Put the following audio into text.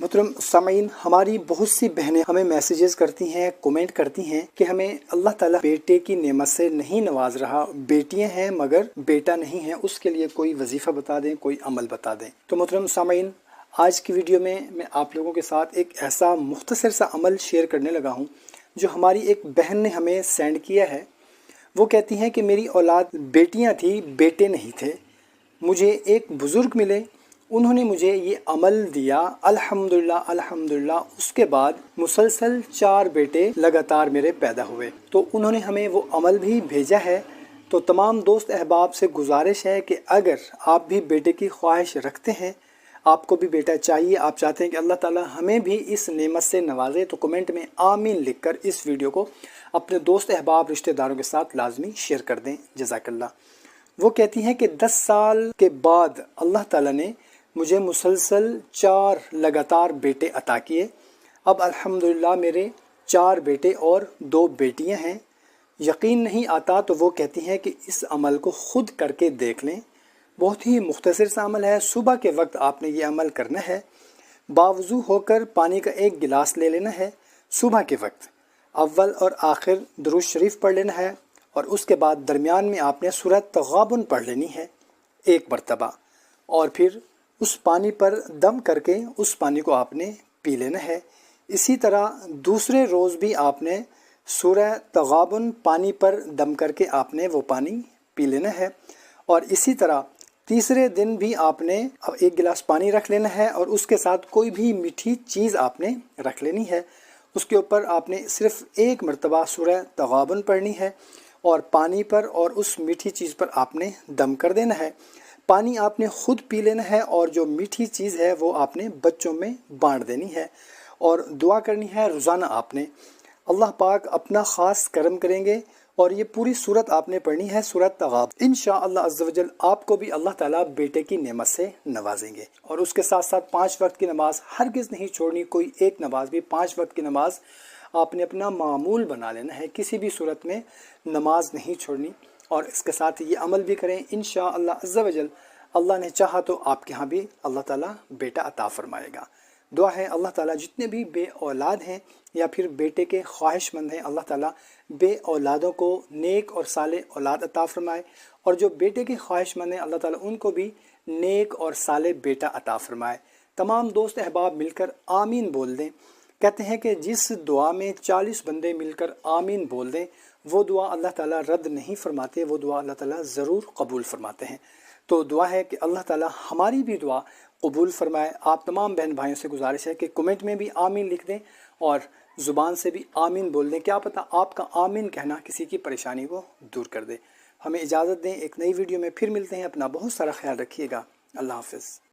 محترم سامعین، ہماری بہت سی بہنیں ہمیں میسیجز کرتی ہیں، کومنٹ کرتی ہیں کہ ہمیں اللہ تعالیٰ بیٹے کی نعمت سے نہیں نواز رہا، بیٹیاں ہیں مگر بیٹا نہیں ہے، اس کے لیے کوئی وظیفہ بتا دیں، کوئی عمل بتا دیں۔ تو محترم سامعین، آج کی ویڈیو میں آپ لوگوں کے ساتھ ایک ایسا مختصر سا عمل شیئر کرنے لگا ہوں جو ہماری ایک بہن نے ہمیں سینڈ کیا ہے۔ وہ کہتی ہیں کہ میری اولاد بیٹیاں تھی، بیٹے نہیں تھے، مجھے ایک بزرگ ملے، انہوں نے مجھے یہ عمل دیا، الحمدللہ الحمدللہ، اس کے بعد مسلسل 4 بیٹے لگاتار میرے پیدا ہوئے۔ تو انہوں نے ہمیں وہ عمل بھی بھیجا ہے۔ تو تمام دوست احباب سے گزارش ہے کہ اگر آپ بھی بیٹے کی خواہش رکھتے ہیں، آپ کو بھی بیٹا چاہیے، آپ چاہتے ہیں کہ اللہ تعالی ہمیں بھی اس نعمت سے نوازے، تو کمنٹ میں آمین لکھ کر اس ویڈیو کو اپنے دوست احباب رشتہ داروں کے ساتھ لازمی شیئر کر دیں، جزاک اللہ۔ وہ کہتی ہیں کہ 10 سال کے بعد اللہ تعالیٰ نے مجھے مسلسل 4 لگاتار بیٹے عطا کیے۔ اب الحمدللہ میرے 4 بیٹے اور 2 بیٹیاں ہیں۔ یقین نہیں آتا تو وہ کہتی ہیں کہ اس عمل کو خود کر کے دیکھ لیں، بہت ہی مختصر سا عمل ہے۔ صبح کے وقت آپ نے یہ عمل کرنا ہے، باوضو ہو کر پانی کا 1 گلاس لے لینا ہے۔ صبح کے وقت اول اور آخر درود شریف پڑھ لینا ہے، اور اس کے بعد درمیان میں آپ نے سورہ تغابن پڑھ لینی ہے 1 مرتبہ، اور پھر اس پانی پر دم کر کے اس پانی کو آپ نے پی لینا ہے۔ اسی طرح دوسرے روز بھی آپ نے سورہ تغابن پانی پر دم کر کے آپ نے وہ پانی پی لینا ہے، اور اسی طرح تیسرے دن بھی آپ نے 1 گلاس پانی رکھ لینا ہے، اور اس کے ساتھ کوئی بھی میٹھی چیز آپ نے رکھ لینی ہے۔ اس کے اوپر آپ نے صرف 1 مرتبہ سورہ تغابن پڑھنی ہے، اور پانی پر اور اس میٹھی چیز پر آپ نے دم کر دینا ہے۔ پانی آپ نے خود پی لینا ہے، اور جو میٹھی چیز ہے وہ آپ نے بچوں میں بانٹ دینی ہے، اور دعا کرنی ہے روزانہ آپ نے۔ اللہ پاک اپنا خاص کرم کریں گے، اور یہ پوری صورت آپ نے پڑھنی ہے، سورۃ تغابن۔ انشاءاللہ عز و جل آپ کو بھی اللہ تعالیٰ بیٹے کی نعمت سے نوازیں گے۔ اور اس کے ساتھ ساتھ 5 وقت کی نماز ہرگز نہیں چھوڑنی، کوئی ایک نماز بھی، 5 وقت کی نماز آپ نے اپنا معمول بنا لینا ہے، کسی بھی صورت میں نماز نہیں چھوڑنی۔ اور اس کے ساتھ یہ عمل بھی کریں، انشاءاللہ عز و جل اللہ نے چاہا تو آپ کے ہاں بھی اللہ تعالیٰ بیٹا عطا فرمائے گا۔ دعا ہے اللہ تعالیٰ جتنے بھی بے اولاد ہیں یا پھر بیٹے کے خواہش مند ہیں، اللہ تعالیٰ بے اولادوں کو نیک اور صالح اولاد عطا فرمائے، اور جو بیٹے کے خواہش مند ہیں اللہ تعالیٰ ان کو بھی نیک اور صالح بیٹا عطا فرمائے۔ تمام دوست احباب مل کر آمین بول دیں۔ کہتے ہیں کہ جس دعا میں 40 بندے مل کر آمین بول دیں، وہ دعا اللہ تعالیٰ رد نہیں فرماتے، وہ دعا اللہ تعالیٰ ضرور قبول فرماتے ہیں۔ تو دعا ہے کہ اللہ تعالیٰ ہماری بھی دعا قبول فرمائے۔ آپ تمام بہن بھائیوں سے گزارش ہے کہ کمنٹ میں بھی آمین لکھ دیں، اور زبان سے بھی آمین بول دیں، کیا پتہ آپ کا آمین کہنا کسی کی پریشانی کو دور کر دے۔ ہمیں اجازت دیں، ایک نئی ویڈیو میں پھر ملتے ہیں، اپنا بہت سارا خیال رکھیے گا، اللہ حافظ۔